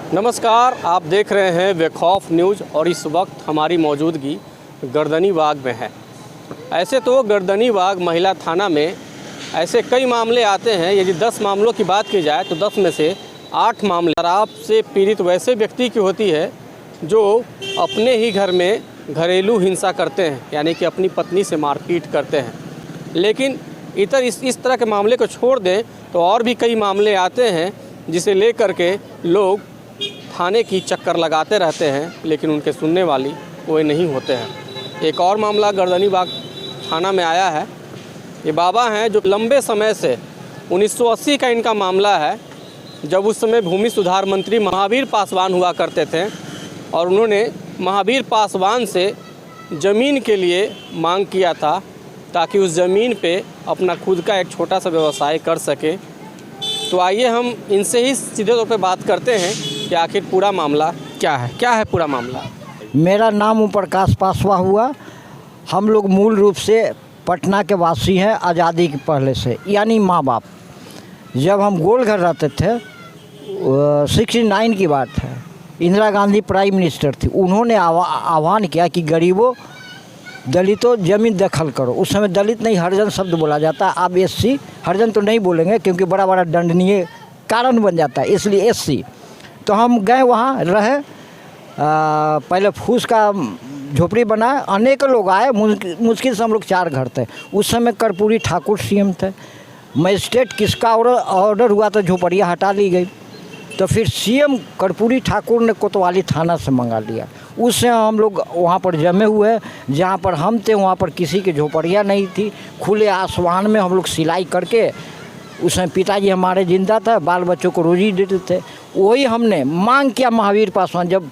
नमस्कार, आप देख रहे हैं बेखौफ न्यूज़ और इस वक्त हमारी मौजूदगी गर्दनी बाग में है। ऐसे तो गर्दनी बाग महिला थाना में ऐसे कई मामले आते हैं। यदि 10 मामलों की बात की जाए तो 10 में से 8 मामले शराब से पीड़ित वैसे व्यक्ति की होती है जो अपने ही घर में घरेलू हिंसा करते हैं, यानी कि अपनी पत्नी से मारपीट करते हैं। लेकिन इस तरह के मामले को छोड़ दें तो और भी कई मामले आते हैं जिसे लेकर के लोग थाने की चक्कर लगाते रहते हैं, लेकिन उनके सुनने वाली कोई नहीं होते हैं। एक और मामला गर्दनी बाग थाना में आया है। ये बाबा हैं जो लंबे समय से 1980 का इनका मामला है, जब उस समय भूमि सुधार मंत्री महावीर पासवान हुआ करते थे और उन्होंने महावीर पासवान से ज़मीन के लिए मांग किया था ताकि उस ज़मीन पे अपना खुद का एक छोटा सा व्यवसाय कर सके। तो आइए हम इनसे ही सीधे तौर पे बात करते हैं कि आखिर पूरा मामला क्या है पूरा मामला। मेरा नाम ओम प्रकाश पासवान हुआ। हम लोग मूल रूप से पटना के वासी हैं, आज़ादी के पहले से, यानी माँ बाप। जब हम गोलघर रहते थे 69 की बात है, इंदिरा गांधी प्राइम मिनिस्टर थी। उन्होंने आह्वान किया कि गरीबों दलितों ज़मीन दखल करो। उस समय दलित नहीं हरिजन शब्द बोला जाता। अब एससी, हरिजन तो नहीं बोलेंगे क्योंकि बड़ा बड़ा दंडनीय कारण बन जाता है, इसलिए एससी। तो हम गए वहाँ रहे। पहले फूस का झोपड़ी बनाए, अनेक लोग आए, मुश्किल से हम लोग 4 घर थे। उस समय कर्पूरी ठाकुर सीएम थे। मजिस्ट्रेट किसका ऑर्डर हुआ तो झोपड़ियाँ हटा ली गई। तो फिर सीएम कर्पूरी ठाकुर ने कोतवाली थाना से मंगा लिया। उससे हम लोग वहाँ पर जमे हुए। जहाँ पर हम थे वहाँ पर किसी की झोपड़ियाँ नहीं थी। खुले आसमान में हम लोग सिलाई करके, उसमें पिताजी हमारे जिंदा था, बाल बच्चों को रोजी देते थे। वही हमने मांग किया महावीर पासवान, जब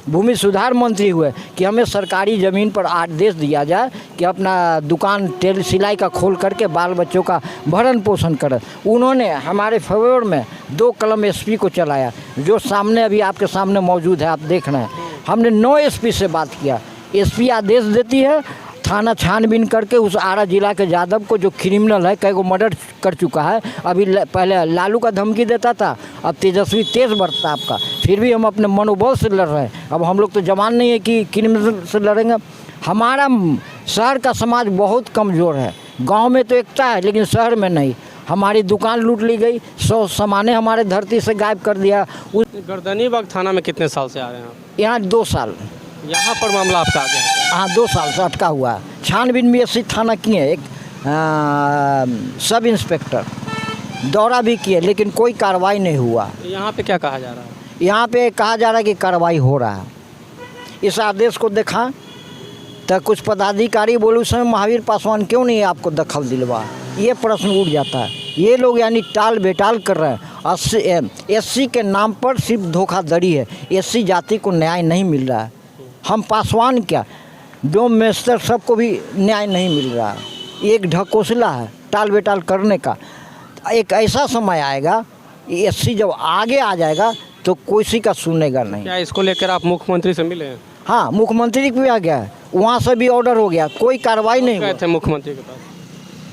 भूमि सुधार मंत्री हुए, कि हमें सरकारी ज़मीन पर आदेश दिया जाए कि अपना दुकान टेल सिलाई का खोल करके बाल बच्चों का भरण पोषण करें। उन्होंने हमारे फेवर में 2 कलम एसपी को चलाया, जो सामने अभी आपके सामने मौजूद है, आप देख रहे हैं। हमने 9 एसपी से बात किया। एसपी आदेश देती है, थाना छानबीन करके उस आरा जिला के यादव को, जो क्रिमिनल है, कई को मर्डर कर चुका है। अभी पहले लालू का धमकी देता था, अब तेजस्वी तेज बढ़ता आपका। फिर भी हम अपने मनोबल से लड़ रहे हैं। अब हम लोग तो जवान नहीं है कि क्रिमिनल से लड़ेंगे। हमारा शहर का समाज बहुत कमज़ोर है। गांव में तो एकता है लेकिन शहर में नहीं। हमारी दुकान लूट ली गई, 100 सामानें हमारे धरती से गायब कर दिया। गर्दनी बाग थाना में कितने साल से आ रहे हैं आप? यहाँ 2 साल। यहाँ पर मामला आपका आ गया है? हाँ, 2 साल से अटका हुआ है। छानबीन भी एससी थाना किए, एक सब इंस्पेक्टर दौरा भी किए, लेकिन कोई कार्रवाई नहीं हुआ। यहाँ पे क्या कहा जा रहा है? यहाँ पे कहा जा रहा है कि कार्रवाई हो रहा है। इस आदेश को देखा तो कुछ पदाधिकारी बोले उस समय महावीर पासवान क्यों नहीं आपको दखल दिलवा, ये प्रश्न उठ जाता है। ये लोग यानी टाल बेटाल कर रहे हैं। एससी के नाम पर सिर्फ धोखाधड़ी है। एससी जाति को न्याय नहीं मिल रहा है। हम पासवान क्या, जो मेस्टर सबको भी न्याय नहीं मिल रहा है। एक ढकोसला है टाल बेटाल करने का। एक ऐसा समय आएगा, एससी जब आगे आ जाएगा तो किसी का सुनेगा नहीं। क्या इसको लेकर आप मुख्यमंत्री से मिले हैं? हाँ, मुख्यमंत्री भी आ गया है, वहाँ से भी ऑर्डर हो गया, कोई कार्रवाई नहीं गए थे मुख्यमंत्री के पास?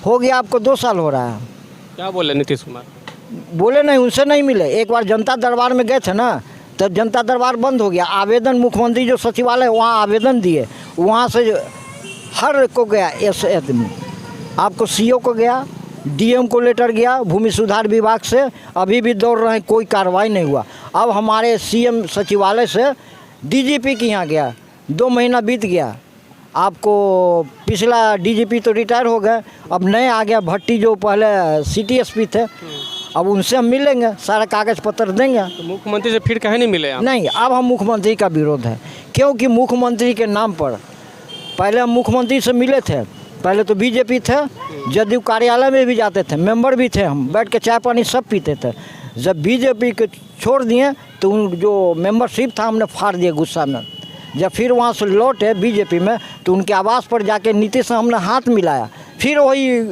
हो गया, आपको 2 साल हो रहा है। क्या बोले नीतीश कुमार? बोले नहीं, उनसे नहीं मिले। एक बार जनता दरबार में गए थे ना, तो जनता दरबार बंद हो गया। आवेदन मुख्यमंत्री जो सचिवालय वहाँ आवेदन दिए, वहाँ से हर को गया, ऐसे आदमी आपको सीओ को गया, डीएम को लेटर गया, भूमि सुधार विभाग से अभी भी दौड़ रहे हैं, कोई कार्रवाई नहीं हुआ। अब हमारे सीएम सचिवालय से डीजीपी के यहाँ गया, 2 महीना बीत गया। आपको पिछला डीजीपी तो रिटायर हो गए, अब नए आ गया भट्टी, जो पहले सिटी एसपी थे। अब उनसे हम मिलेंगे, सारा कागज़ पत्र देंगे। तो मुख्यमंत्री से फिर कहीं नहीं मिले आप? नहीं, अब हम मुख्यमंत्री का विरोध है, क्योंकि मुख्यमंत्री के नाम पर पहले हम मुख्यमंत्री से मिले थे। पहले तो बीजेपी थे, जदयू कार्यालय में भी जाते थे, मेंबर भी थे, हम बैठ के चाय पानी सब पीते थे। जब बीजेपी के छोड़ दिए तो उन जो मेंबरशिप था हमने फाड़ दिया गुस्सा में। जब फिर वहाँ से लौटे बीजेपी में तो उनके आवास पर जाके नीतीश से हमने हाथ मिलाया, फिर वही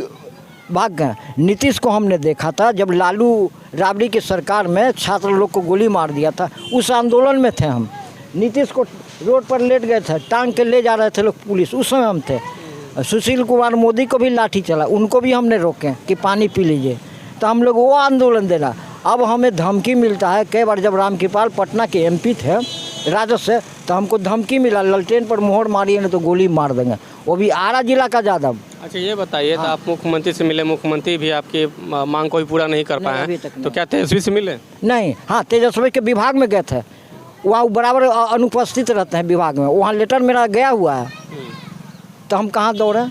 भाग गए। नीतीश को हमने देखा था जब लालू राबड़ी की सरकार में छात्र लोग को गोली मार दिया था, उस आंदोलन में थे हम। नीतीश को रोड पर लेट गए थे, टांग के ले जा रहे थे लोग पुलिस, उस समय हम थे। सुशील कुमार मोदी को भी लाठी चला, उनको भी हमने रोके कि पानी पी लीजिए। तो हम लोग वो आंदोलन देना। अब हमें धमकी मिलता है। कई बार जब रामकृपाल पटना के एमपी थे राजद से, तो हमको धमकी मिला, ललटेन पर मोहर मारिए नहीं तो गोली मार देंगे, वो भी आरा जिला का यादव। अच्छा ये बताइए, तो आप मुख्यमंत्री से मिले, मुख्यमंत्री भी आपकी मांग को भी पूरा नहीं कर पाए अभी हैं, तक तो क्या तेजस्वी से मिले? नहीं, हाँ तेजस्वी के विभाग में गए थे, वहाँ बराबर अनुपस्थित रहते हैं विभाग में, वहाँ लेटर मेरा गया हुआ है, तो हम कहाँ दौड़े।